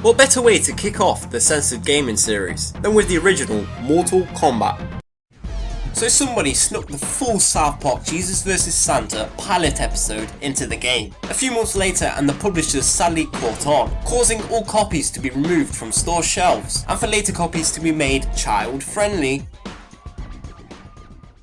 What better way to kick off the Censored Gaming series than with the original Mortal Kombat? So somebody snuck the full South Park Jesus vs Santa pilot episode into the game. A few months later, and the publishers sadly caught on, causing all copies to be removed from store shelves and for later copies to be made child friendly.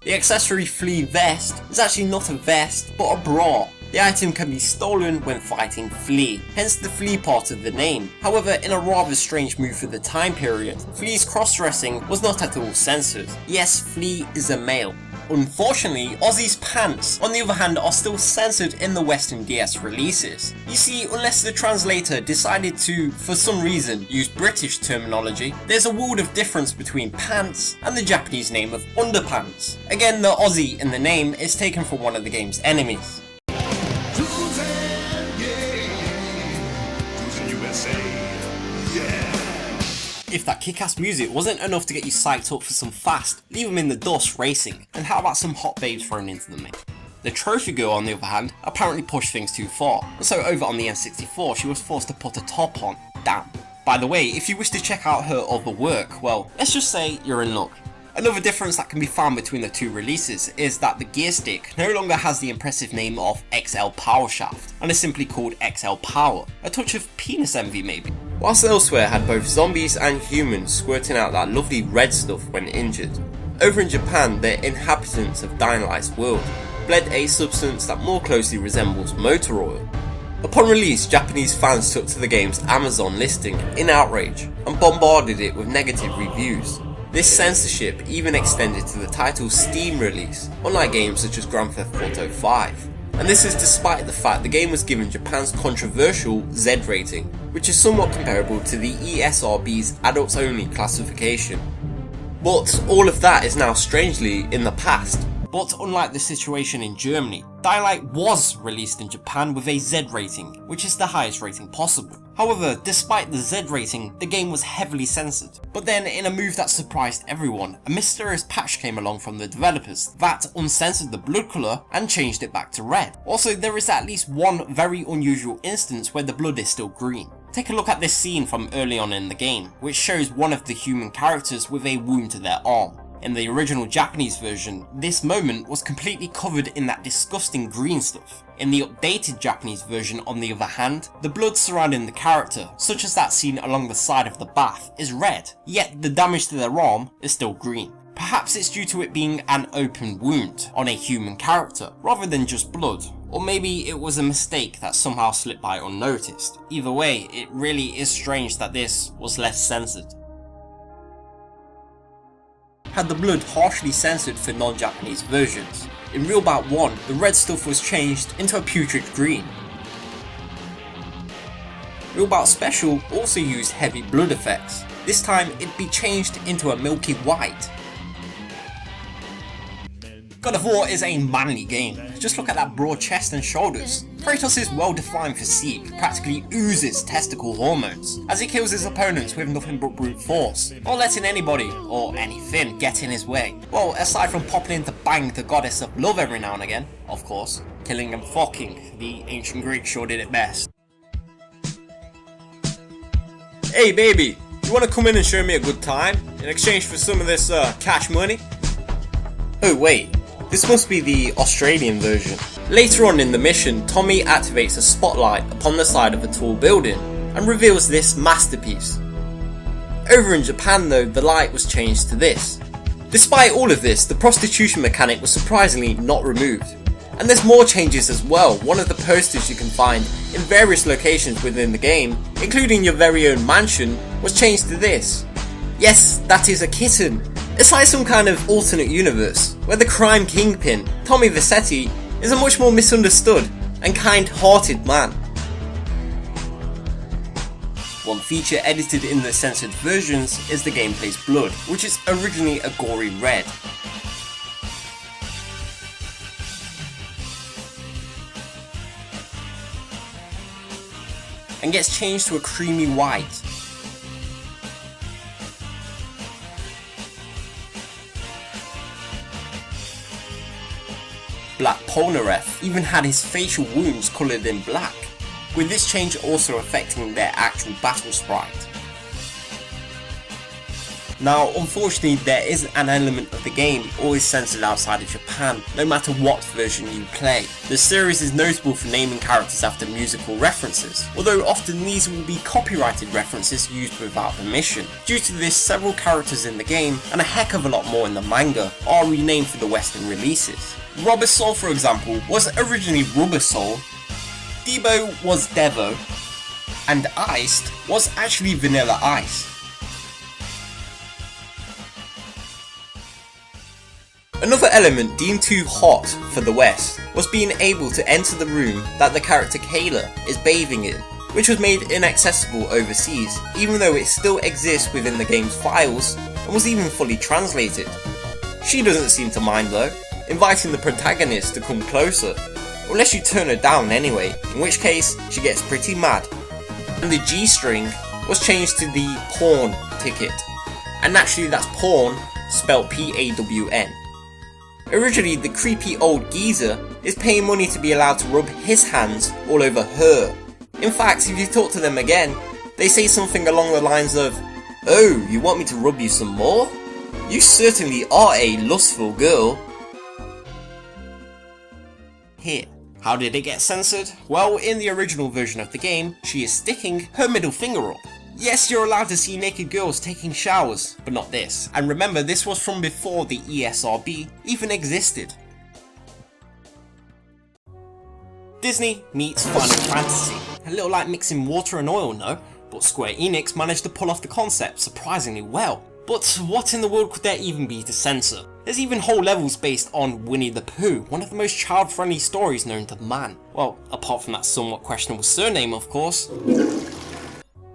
The accessory flea vest is actually not a vest but a bra. The item can be stolen when fighting Flea, hence the Flea part of the name. However, in a rather strange move for the time period, Flea's cross-dressing was not at all censored. Yes, Flea is a male. Unfortunately, Ozzy's pants, on the other hand, are still censored in the Western DS releases. You see, unless the translator decided to, for some reason, use British terminology, there's a world of difference between pants and the Japanese name of underpants. Again, the Ozzy in the name is taken from one of the game's enemies. If that kick-ass music wasn't enough to get you psyched up for some fast, leave them in the dust racing, and how about some hot babes thrown into the mix? The trophy girl, on the other hand, apparently pushed things too far, and so over on the N64 she was forced to put a top on. Damn. By the way, if you wish to check out her other work, well, let's just say you're in luck. Another difference that can be found between the two releases is that the gear stick no longer has the impressive name of XL Power Shaft, and is simply called XL Power, a touch of penis envy maybe. Whilst elsewhere had both zombies and humans squirting out that lovely red stuff when injured, over in Japan the inhabitants of Dynalite's world bled a substance that more closely resembles motor oil. Upon release, Japanese fans took to the game's Amazon listing in outrage and bombarded it with negative reviews. This censorship even extended to the title's Steam release, unlike games such as Grand Theft Auto 5. And this is despite the fact the game was given Japan's controversial Z rating, which is somewhat comparable to the ESRB's adults only classification. But all of that is now strangely in the past. But unlike the situation in Germany, Dynalite was released in Japan with a Z rating, which is the highest rating possible. However, despite the Z rating, the game was heavily censored. But then, in a move that surprised everyone, a mysterious patch came along from the developers that uncensored the blood colour and changed it back to red. Also, there is at least one very unusual instance where the blood is still green. Take a look at this scene from early on in the game, which shows one of the human characters with a wound to their arm. In the original Japanese version, this moment was completely covered in that disgusting green stuff. In the updated Japanese version, on the other hand, the blood surrounding the character, such as that seen along the side of the bath, is red, yet the damage to their arm is still green. Perhaps it's due to it being an open wound on a human character, rather than just blood, or maybe it was a mistake that somehow slipped by unnoticed. Either way, it really is strange that this was less censored. Had the blood harshly censored for non-Japanese versions. In Real Bout 1, the red stuff was changed into a putrid green. Real Bout Special also used heavy blood effects. This time it'd be changed into a milky white. God of War is a manly game. Just look at that broad chest and shoulders. Kratos' well-defined physique practically oozes testicle hormones, as he kills his opponents with nothing but brute force, not letting anybody, or anything, get in his way. Well, aside from popping in to bang the goddess of love every now and again, of course. Killing and fucking, the ancient Greeks sure did it best. Hey baby, you wanna come in and show me a good time, in exchange for some of this cash money? Oh wait. This must be the Australian version. Later on in the mission, Tommy activates a spotlight upon the side of a tall building and reveals this masterpiece. Over in Japan though, the light was changed to this. Despite all of this, the prostitution mechanic was surprisingly not removed. And there's more changes as well. One of the posters you can find in various locations within the game, including your very own mansion, was changed to this. Yes, that is a kitten. It's like some kind of alternate universe, where the crime kingpin, Tommy Vercetti, is a much more misunderstood and kind-hearted man. One feature edited in the censored versions is the gameplay's blood, which is originally a gory red. And gets changed to a creamy white. Black Polnareff even had his facial wounds coloured in black. with this change also affecting their actual battle sprite. Now, unfortunately, there is an element of the game always censored outside of Japan, no matter what version you play. The series is notable for naming characters after musical references, although often these will be copyrighted references used without permission. Due to this, several characters in the game, and a heck of a lot more in the manga, are renamed for the Western releases. Robosol, for example, was originally Rubbersol, Debo was Devo, and Iced was actually Vanilla Ice. Another element deemed too hot for the West was being able to enter the room that the character Kayla is bathing in, which was made inaccessible overseas, even though it still exists within the game's files and was even fully translated. She doesn't seem to mind though, inviting the protagonist to come closer, unless you turn her down anyway, in which case she gets pretty mad. And the G-string was changed to the porn ticket, and naturally that's porn spelled P-A-W-N. Originally, the creepy old geezer is paying money to be allowed to rub his hands all over her. In fact, if you talk to them again, they say something along the lines of, "Oh, you want me to rub you some more? You certainly are a lustful girl." Here. How did it get censored? Well, in the original version of the game, she is sticking her middle finger up. Yes, you're allowed to see naked girls taking showers, but not this. And remember, this was from before the ESRB even existed. Disney meets Final Fantasy. A little like mixing water and oil, no? But Square Enix managed to pull off the concept surprisingly well. But what in the world could there even be to censor? There's even whole levels based on Winnie the Pooh, one of the most child-friendly stories known to man. Well, apart from that somewhat questionable surname, of course.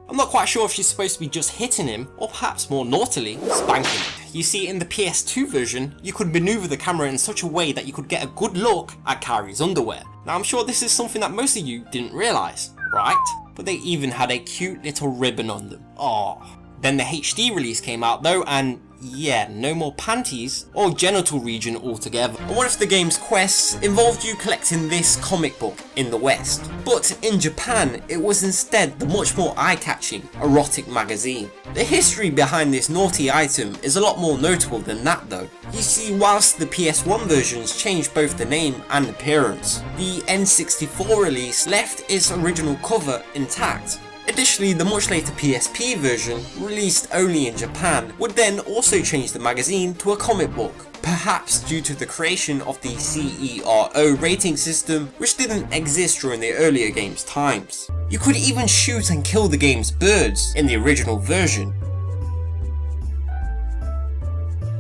I'm not quite sure if she's supposed to be just hitting him, or perhaps more naughtily, spanking him. You see, in the PS2 version, you could maneuver the camera in such a way that you could get a good look at Kairi's underwear. Now I'm sure this is something that most of you didn't realise, right? But they even had a cute little ribbon on them. Aww. Then the HD release came out though, and yeah, no more panties or genital region altogether. And one of the game's quests involved you collecting this comic book in the West. But in Japan, it was instead the much more eye-catching erotic magazine. The history behind this naughty item is a lot more notable than that though. You see, whilst the PS1 versions changed both the name and appearance, the N64 release left its original cover intact. Additionally, the much later PSP version, released only in Japan, would then also change the magazine to a comic book, perhaps due to the creation of the CERO rating system, which didn't exist during the earlier game's times. You could even shoot and kill the game's birds in the original version,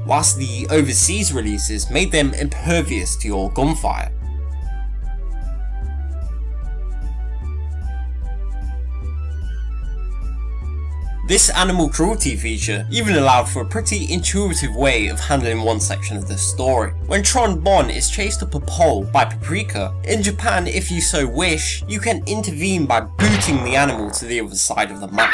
whilst the overseas releases made them impervious to your gunfire. This animal cruelty feature even allowed for a pretty intuitive way of handling one section of the story. When Tron Bon is chased up a pole by Paprika, in Japan, if you so wish, you can intervene by booting the animal to the other side of the map.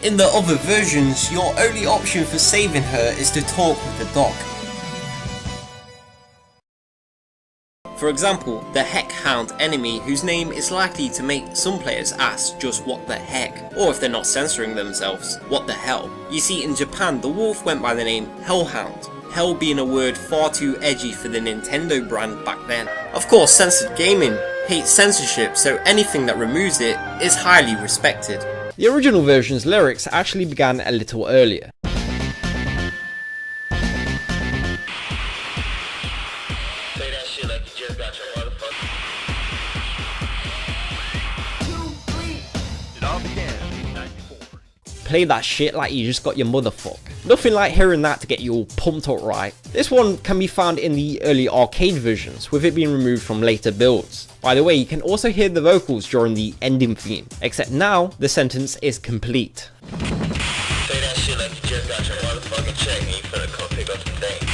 In the other versions, your only option for saving her is to talk with the dog. For example, the Heck Hound enemy, whose name is likely to make some players ask just what the heck, or if they're not censoring themselves, what the hell. You see, in Japan, the wolf went by the name Hellhound, hell being a word far too edgy for the Nintendo brand back then. Of course, Censored Gaming hates censorship, so anything that removes it is highly respected. The original version's lyrics actually began a little earlier. Play that shit like you just got your motherfuck. Nothing like hearing that to get you all pumped up right. This one can be found in the early arcade versions, with it being removed from later builds. By the way, you can also hear the vocals during the ending theme, except now the sentence is complete. Say that shit like you just got your motherfucking check and you finna come pick up some things.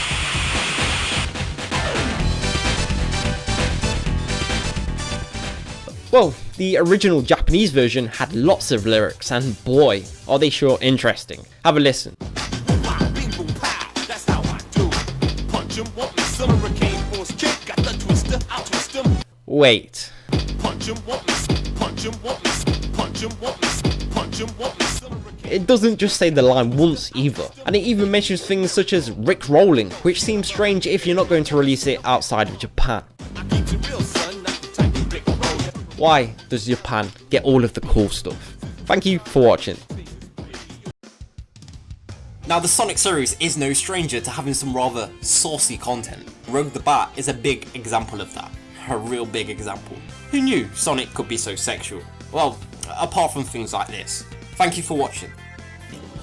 Well, the original Japanese version had lots of lyrics, and boy, are they sure interesting. Have a listen. Wait. It doesn't just say the line once either, and it even mentions things such as Rick rolling, which seems strange if you're not going to release it outside of Japan. Why does Japan get all of the cool stuff? Thank you for watching. Now the Sonic series is no stranger to having some rather saucy content. Rogue the Bat is a big example of that. A real big example. Who knew Sonic could be so sexual? Well, apart from things like this. Thank you for watching.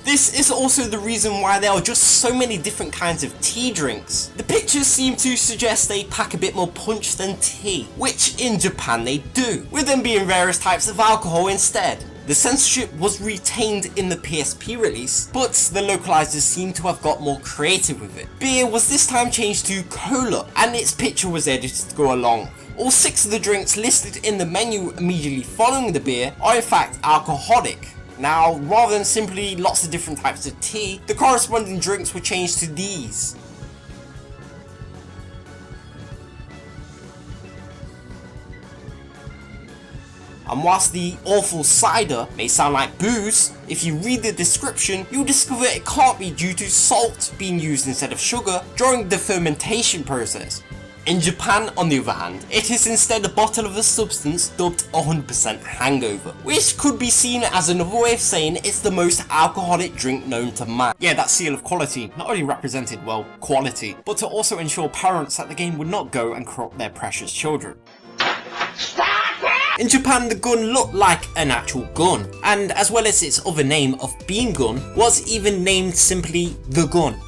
This is also the reason why there are just so many different kinds of tea drinks. The pictures seem to suggest they pack a bit more punch than tea, which in Japan they do, with them being various types of alcohol instead. The censorship was retained in the PSP release, but the localizers seem to have got more creative with it. Beer was this time changed to cola, and its picture was edited to go along. All 6 of the drinks listed in the menu immediately following the beer are in fact alcoholic. Now, rather than simply lots of different types of tea, the corresponding drinks were changed to these. And whilst the awful cider may sound like booze, if you read the description, you'll discover it can't be due to salt being used instead of sugar during the fermentation process. In Japan, on the other hand, it is instead a bottle of a substance dubbed 100% hangover, which could be seen as another way of saying it's the most alcoholic drink known to man. Yeah, that seal of quality not only represented, well, quality, but to also ensure parents that the game would not go and corrupt their precious children. In Japan, the gun looked like an actual gun, and as well as its other name of beam gun, was even named simply the gun.